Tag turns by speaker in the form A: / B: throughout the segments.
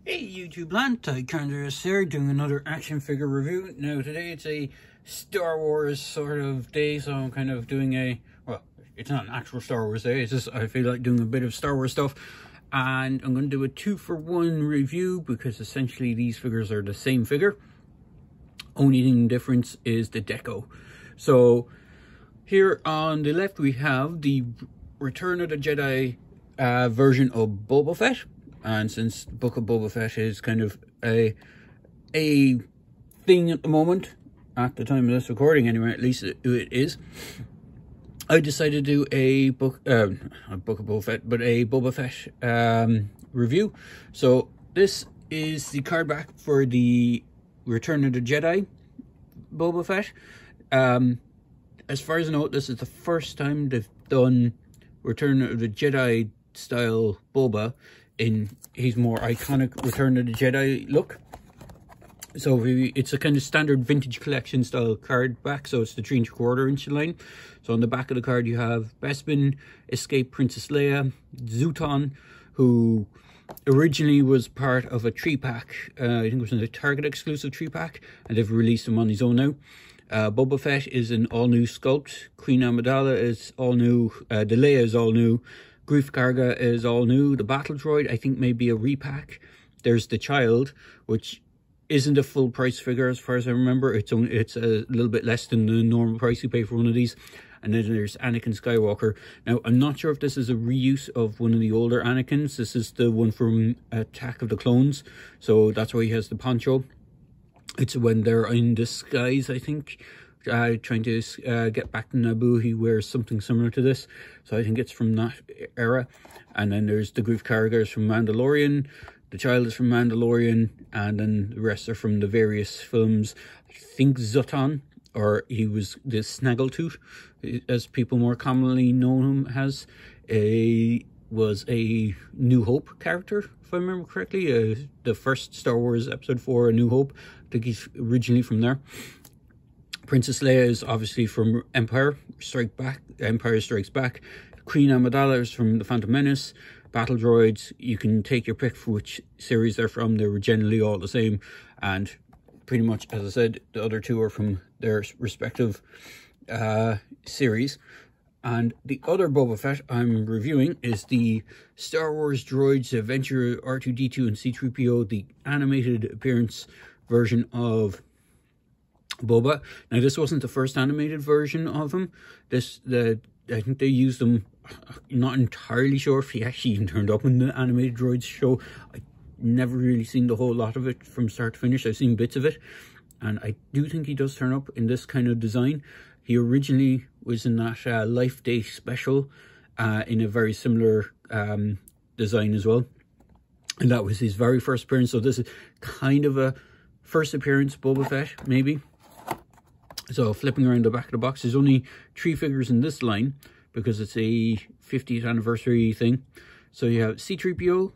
A: Hey YouTube land, Tychondrius here, doing another action figure review. Now today it's a Star Wars sort of day, so I'm kind of doing a, well, it's not an actual Star Wars day, it's just I feel like doing a bit of Star Wars stuff. And I'm going to do a 2-for-1 review because essentially these figures are the same figure. Only thing difference is the deco. So here on the left we have the Return of the Jedi version of Boba Fett. And since the Book of Boba Fett is kind of a thing at the moment, at the time of this recording anyway, at least it is, I decided to do a Book of Boba Fett, but a Boba Fett review. So this is the card back for the Return of the Jedi Boba Fett. As far as I know, this is the first time they've done Return of the Jedi style Boba in his more iconic Return of the Jedi look. So it's a kind of standard vintage collection style card back, so it's the 3 3/4 inch line. So on the back of the card you have Bespin, Escape Princess Leia, Zutron, who originally was part of a 3-pack, I think it was a Target exclusive 3-pack, and they've released him on his own now. Boba Fett is an all-new sculpt, Queen Amidala is all new, the Leia is all new, Greef Karga is all new. The Battle Droid, I think, may be a repack. There's the Child, which isn't a full price figure as far as I remember. It's a little bit less than the normal price you pay for one of these. And then there's Anakin Skywalker. Now, I'm not sure if this is a reuse of one of the older Anakins. This is the one from Attack of the Clones. So that's why he has the poncho. It's when they're in disguise, I think. Trying to get back to Naboo, he wears something similar to this, so I think it's from that era. And then there's the Greef Kargas from Mandalorian, the Child is from Mandalorian, and then the rest are from the various films. I think Zutron, or he was the Snaggletooth, as people more commonly know him as, was a New Hope character, if I remember correctly. The first Star Wars Episode 4, A New Hope, I think he's originally from there. Princess Leia is obviously from Empire Strikes Back. Queen Amidala is from The Phantom Menace. Battle Droids, you can take your pick for which series they're from. They were generally all the same. And pretty much, as I said, the other two are from their respective series. And the other Boba Fett I'm reviewing is the Star Wars Droids Adventure R2-D2 and C-3PO, the animated appearance version of Boba. Now, this wasn't the first animated version of him. I think they used him. I'm not entirely sure if he actually even turned up in the animated droids show. I never really seen the whole lot of it from start to finish. I've seen bits of it, and I do think he does turn up in this kind of design. He originally was in that Life Day special in a very similar design as well, and that was his very first appearance. So this is kind of a first appearance Boba Fett, maybe. So flipping around the back of the box, there's only 3 figures in this line because it's a 50th anniversary thing. So you have C-3PO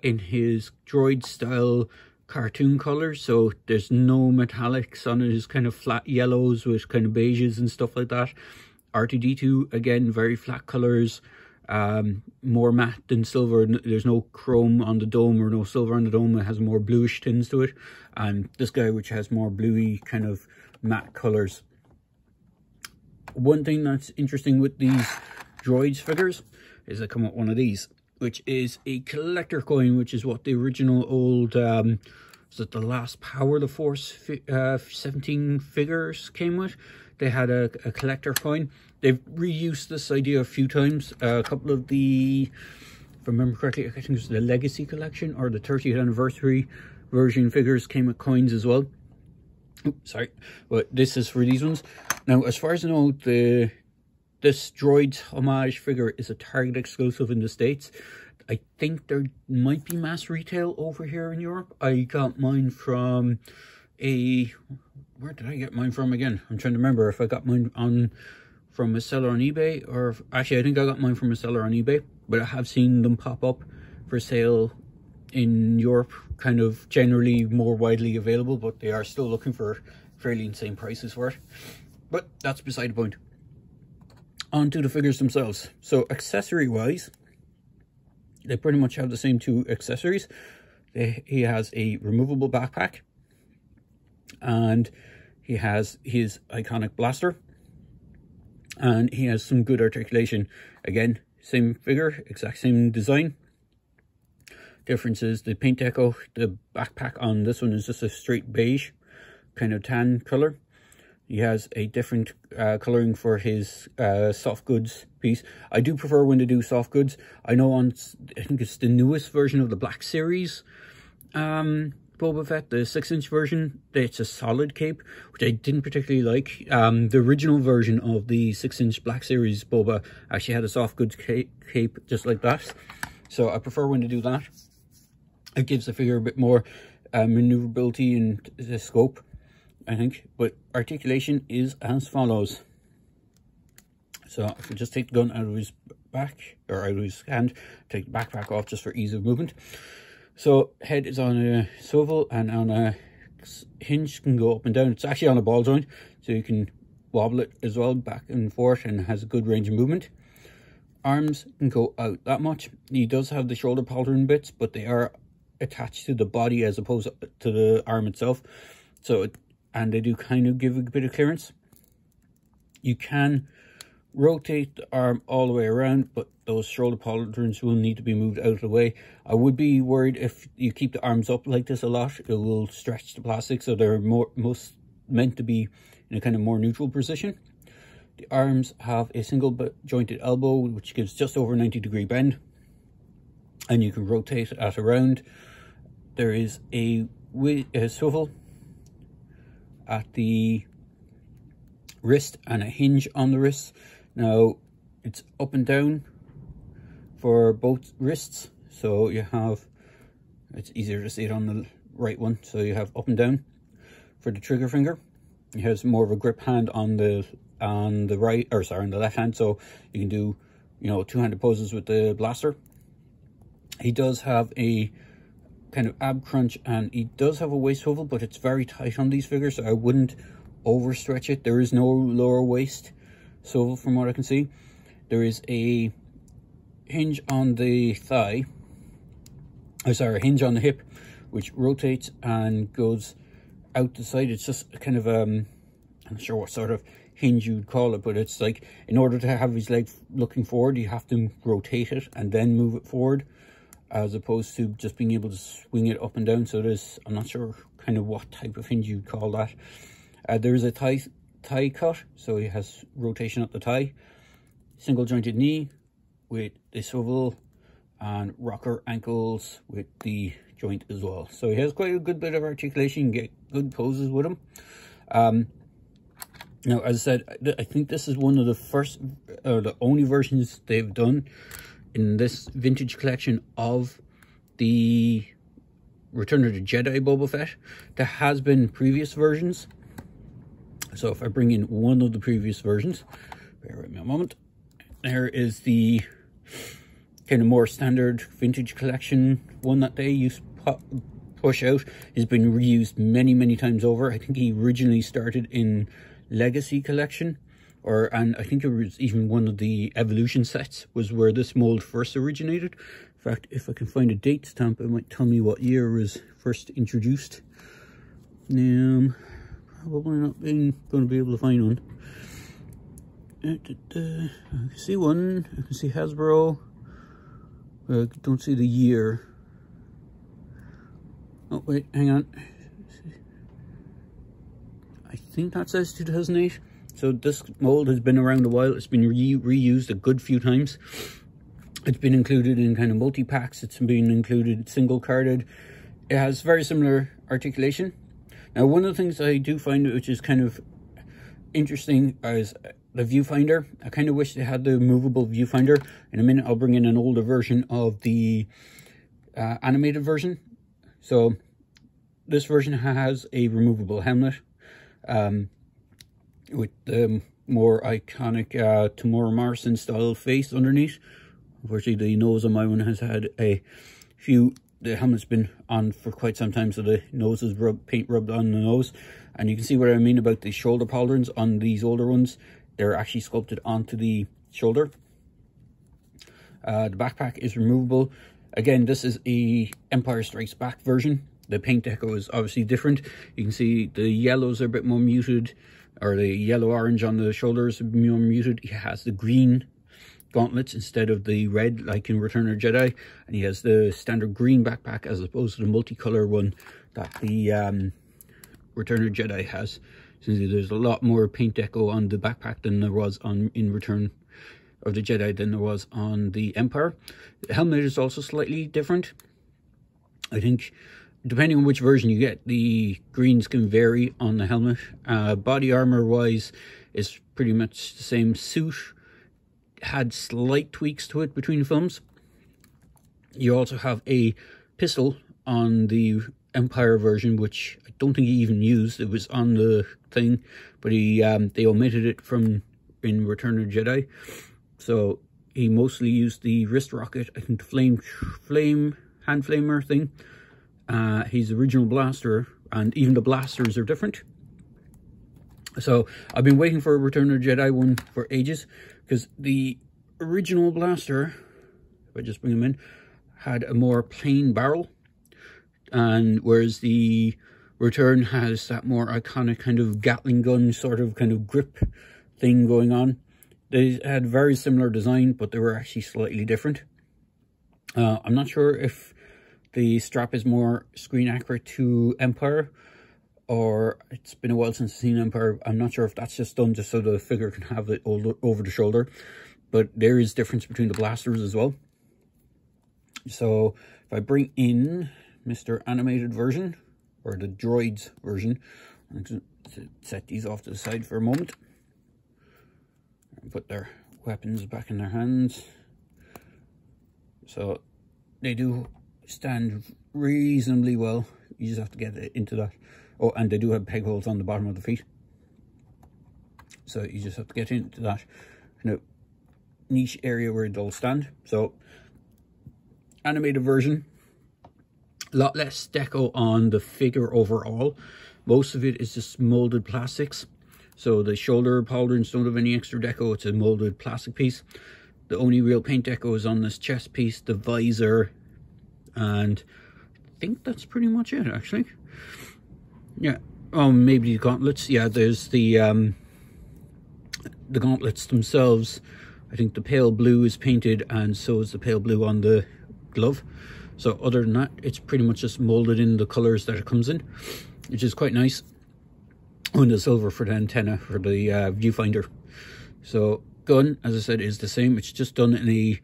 A: in his droid style cartoon colors. So there's no metallics on it. It's kind of flat yellows with kind of beiges and stuff like that. R2-D2, again, very flat colors. More matte than silver. There's no chrome on the dome or no silver on the dome. It has more bluish tints to it. And this guy, which has more bluey kind of matte colors. One thing that's interesting with these droids figures is they come with one of these, which is a collector coin, which is what the original old was it the Last Power of the Force 17 figures came with. They had a collector coin. They've reused this idea a few times. A couple of the, if I remember correctly, I think it was the Legacy collection or the 30th anniversary version figures came with coins as well. Oops, sorry, but this is for these ones. Now, as far as I know, this droid homage figure is a Target exclusive in the States. I think there might be mass retail over here in Europe. I got mine from where did I get mine from again? I'm trying to remember if I got mine from a seller on eBay, or actually I think I got mine from a seller on eBay, but I have seen them pop up for sale in Europe, kind of generally more widely available, but they are still looking for fairly insane prices for it. But that's beside the point. On to the figures themselves. So accessory wise, they pretty much have the same 2 accessories. He has a removable backpack, and he has his iconic blaster, and he has some good articulation. Again, same figure, exact same design. Difference is the paint deco. The backpack on this one is just a straight beige, kind of tan color. He has a different coloring for his soft goods piece. I do prefer when they do soft goods. I know I think it's the newest version of the Black Series Boba Fett, the 6-inch version, it's a solid cape, which I didn't particularly like. The original version of the 6-inch Black Series Boba actually had a soft goods cape just like that. So I prefer when they do that. It gives the figure a bit more maneuverability and the scope, I think. But articulation is as follows. So if we just take the gun out of his back, or out of his hand, take the backpack off just for ease of movement. So head is on a swivel and on a hinge, can go up and down. It's actually on a ball joint, so you can wobble it as well back and forth, and has a good range of movement. Arms can go out that much. He does have the shoulder pauldron bits, but they are attached to the body as opposed to the arm itself. So and they do kind of give a bit of clearance. You can rotate the arm all the way around, but those shoulder pauldrons will need to be moved out of the way. I would be worried if you keep the arms up like this a lot, it will stretch the plastic, so they're most meant to be in a kind of more neutral position. The arms have a single jointed elbow, which gives just over 90-degree bend, and you can rotate it around. There is a swivel at the wrist and a hinge on the wrist. Now it's up and down for both wrists, so you have, it's easier to see it on the right one, so you have up and down for the trigger finger. It has more of a grip hand on the right, or sorry, on the left hand, so you can do, you know, two-handed poses with the blaster. He does have a kind of ab crunch, and he does have a waist swivel, but it's very tight on these figures, so I wouldn't overstretch it. There is no lower waist swivel from what I can see. There is a hinge on the thigh, a hinge on the hip, which rotates and goes out the side. It's just kind of I'm not sure what sort of hinge you'd call it, but it's like, in order to have his leg looking forward, you have to rotate it and then move it forward, as opposed to just being able to swing it up and down. So there's, I'm not sure kind of what type of hinge you'd call that. There's a thigh cut, so he has rotation up the thigh, single jointed knee with the swivel, and rocker ankles with the joint as well. So he has quite a good bit of articulation. You can get good poses with him. Now, as I said, I think this is one of the first, the only versions they've done in this vintage collection of the Return of the Jedi Boba Fett. There has been previous versions. So if I bring in one of the previous versions, bear with me a moment. There is the kind of more standard vintage collection one that they used to push out. It's been reused many times over. I think he originally started in Legacy collection, and I think it was even one of the Evolution sets was where this mold first originated. In fact, if I can find a date stamp, it might tell me what year it was first introduced. Probably not going to be able to find one. I can see one. I can see Hasbro. I don't see the year. Oh wait, hang on. I think that says 2008. So this mold has been around a while. It's been reused a good few times. It's been included in kind of multi-packs. It's been included single carded. It has very similar articulation. Now, one of the things I do find which is kind of interesting is the viewfinder. I kind of wish they had the movable viewfinder. In a minute, I'll bring in an older version of the animated version. So this version has a removable helmet with the more iconic Tamora Morrison style face underneath. Unfortunately, the nose on my one has had a few, the helmet's been on for quite some time, so the nose is paint rubbed on the nose. And you can see what I mean about the shoulder pauldrons on these older ones. They're actually sculpted onto the shoulder. The backpack is removable. Again, this is a Empire Strikes Back version. The paint deco is obviously different. You can see the yellows are a bit more muted, or the yellow-orange on the shoulders are more muted. He has the green gauntlets instead of the red, like in Return of the Jedi. And he has the standard green backpack as opposed to the multicolor one that the Return of the Jedi has. So there's a lot more paint deco on the backpack than there was in Return of the Jedi than there was on the Empire. The helmet is also slightly different. I think, depending on which version you get, the greens can vary on the helmet. Body armor wise, is pretty much the same. Suit had slight tweaks to it between films. You also have a pistol on the Empire version, which I don't think he even used. It was on the thing, but they omitted it from in Return of the Jedi. So he mostly used the wrist rocket, I think the hand flamer thing. His original blaster, and even the blasters are different. So I've been waiting for a Return of the Jedi one for ages, because the original blaster, if I just bring them in, had a more plain barrel, and whereas the Return has that more iconic kind of Gatling gun sort of kind of grip thing going on. They had very similar design, but they were actually slightly different. I'm not sure if the strap is more screen accurate to Empire, or it's been a while since I've seen Empire. I'm not sure if that's just done just so the figure can have it over the shoulder, but there is difference between the blasters as well. So if I bring in Mr. Animated version, or the Droids version, I'm going to set these off to the side for a moment and put their weapons back in their hands. So they do stand reasonably well. You just have to get into that. Oh, and they do have peg holes on the bottom of the feet, so you just have to get into that kind of niche area where they'll stand. So animated version, a lot less deco on the figure overall. Most of it is just molded plastics, so the shoulder pauldrons don't have any extra deco. It's a molded plastic piece. The only real paint deco is on this chest piece, the visor, and I think that's pretty much it, actually. Yeah, oh, maybe the gauntlets. Yeah, there's the gauntlets themselves. I think the pale blue is painted, and so is the pale blue on the glove. So other than that, it's pretty much just molded in the colors that it comes in, which is quite nice. And the silver for the antenna for the viewfinder. So gun, as I said, is the same. It's just done in a,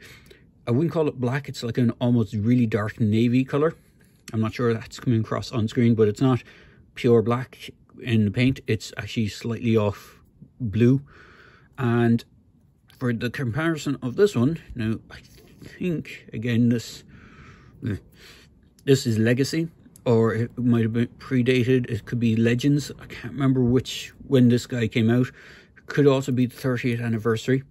A: I wouldn't call it black. It's like an almost really dark navy color. I'm not sure that's coming across on screen, but it's not pure black in the paint. It's actually slightly off blue. And for the comparison of this one, now I think again this is Legacy, or it might have been predated. It could be Legends. I can't remember when this guy came out. It could also be the 30th anniversary.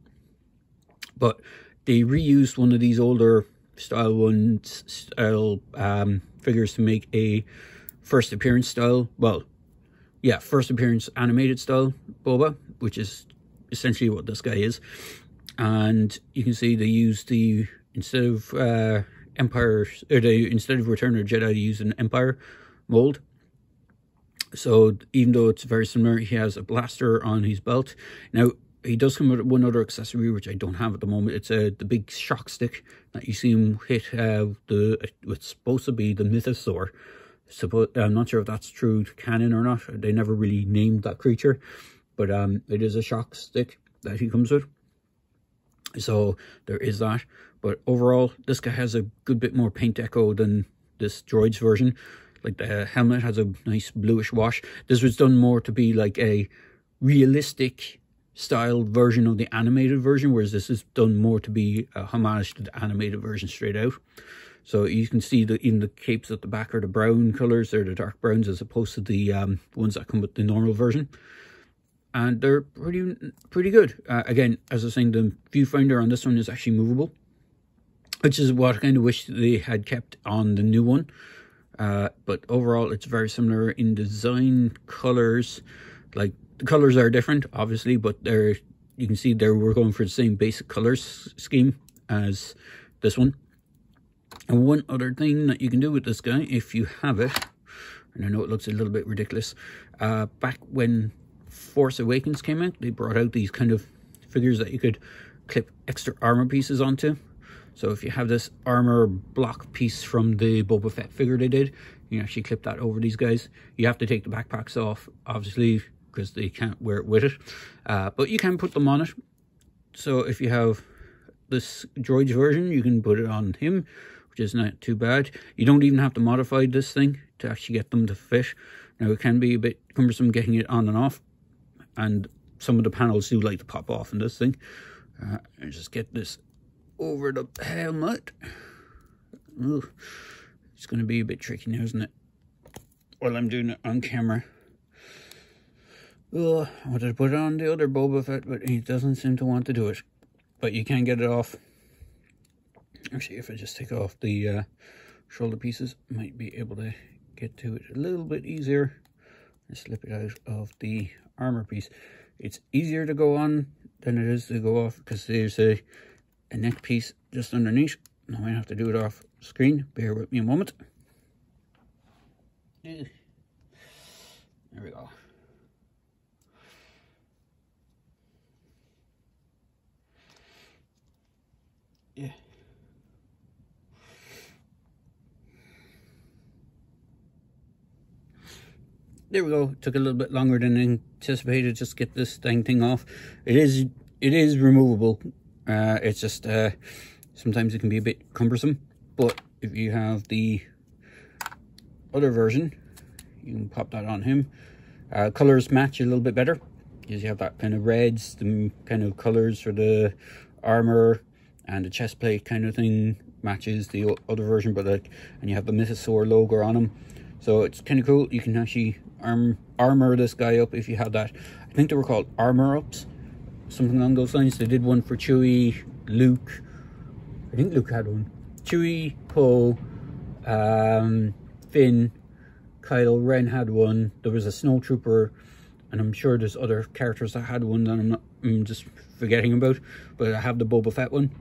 A: But they reused one of these older style figures to make a first appearance style, well, yeah, first appearance animated style Boba, which is essentially what this guy is. And you can see they used the, instead of Empire, or instead of Return of the Jedi, they used an Empire mold. So even though it's very similar, he has a blaster on his belt. Now he does come with one other accessory which I don't have at the moment. It's the big shock stick that you see him hit. It's supposed to be the mythosaur. I'm not sure if that's true canon or not. They never really named that creature, but it is a shock stick that he comes with. So there is that. But overall, this guy has a good bit more paint deco than this Droids version. Like the helmet has a nice bluish wash. This was done more to be like a realistic style version of the animated version, whereas this is done more to be a homage to the animated version straight out. So you can see that in the capes at the back are the brown colors. They're the dark browns as opposed to the ones that come with the normal version. And they're pretty good. Again, as I was saying, the viewfinder on this one is actually movable, which is what I kind of wish they had kept on the new one. But overall, it's very similar in design, colors. Like, the colors are different, obviously, but you can see we're going for the same basic colors scheme as this one. And one other thing that you can do with this guy, if you have it, and I know it looks a little bit ridiculous, back when Force Awakens came out, they brought out these kind of figures that you could clip extra armor pieces onto. So if you have this armor block piece from the Boba Fett figure they did, you can actually clip that over these guys. You have to take the backpacks off, obviously, because they can't wear it with it. But you can put them on it. So if you have this droids version, you can put it on him, which is not too bad. You don't even have to modify this thing to actually get them to fit. Now, it can be a bit cumbersome getting it on and off, and some of the panels do like to pop off in this thing. And just get this over the helmet. Ooh, it's going to be a bit tricky now, isn't it? While I'm doing it on camera. Oh, I wanted to put it on the other Boba Fett, but he doesn't seem to want to do it. But you can get it off. Actually, if I just take off the shoulder pieces, I might be able to get to it a little bit easier and slip it out of the armor piece. It's easier to go on than it is to go off, because there's a neck piece just underneath. I might have to do it off screen. Bear with me a moment. There we go. Yeah. There we go. Took a little bit longer than anticipated just to get this dang thing off. It is removable. It's just sometimes it can be a bit cumbersome. But if you have the other version, you can pop that on him. Colors match a little bit better because you have that kind of reds, the kind of colors for the armor, and the chest plate kind of thing matches the other version, but like, and you have the Mythosaur logo on him. So it's kind of cool. You can actually armor this guy up if you have that. I think they were called armor ups, something along those lines. They did one for Chewie, Luke. I think Luke had one. Chewie, Poe, Finn, Kylo Ren had one. There was a snowtrooper, and I'm sure there's other characters that had one that I'm just forgetting about. But I have the Boba Fett one,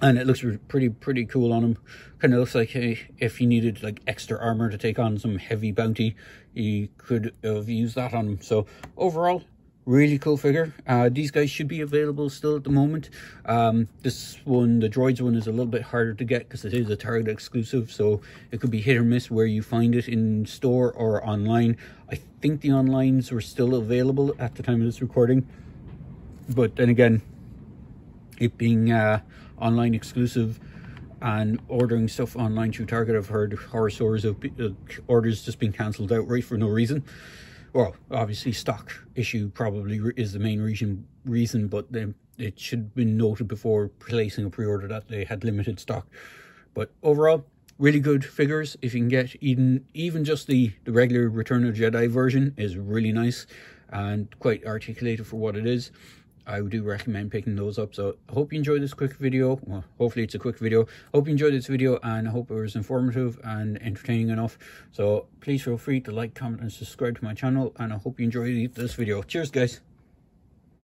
A: and it looks pretty cool on him. Kind of looks like if you needed like extra armor to take on some heavy bounty, you could have used that on him. So overall, really cool figure. These guys should be available still at the moment. This one, the droids one, is a little bit harder to get because it is a Target exclusive, so it could be hit or miss where you find it in store or online. I think the onlines were still available at the time of this recording, but then again, it being online exclusive and ordering stuff online through Target, I've heard horror stories of orders just being cancelled outright for no reason. Well, obviously stock issue probably is the main reason, but it should have been noted before placing a pre-order that they had limited stock. But overall, really good figures. If you can get even just the regular Return of the Jedi version is really nice and quite articulated for what it is. I do recommend picking those up. So I hope you enjoyed this quick video. Well, hopefully it's a quick video. Hope you enjoyed this video, and I hope it was informative and entertaining enough. So please feel free to like, comment, and subscribe to my channel, and I hope you enjoyed this video. Cheers, guys.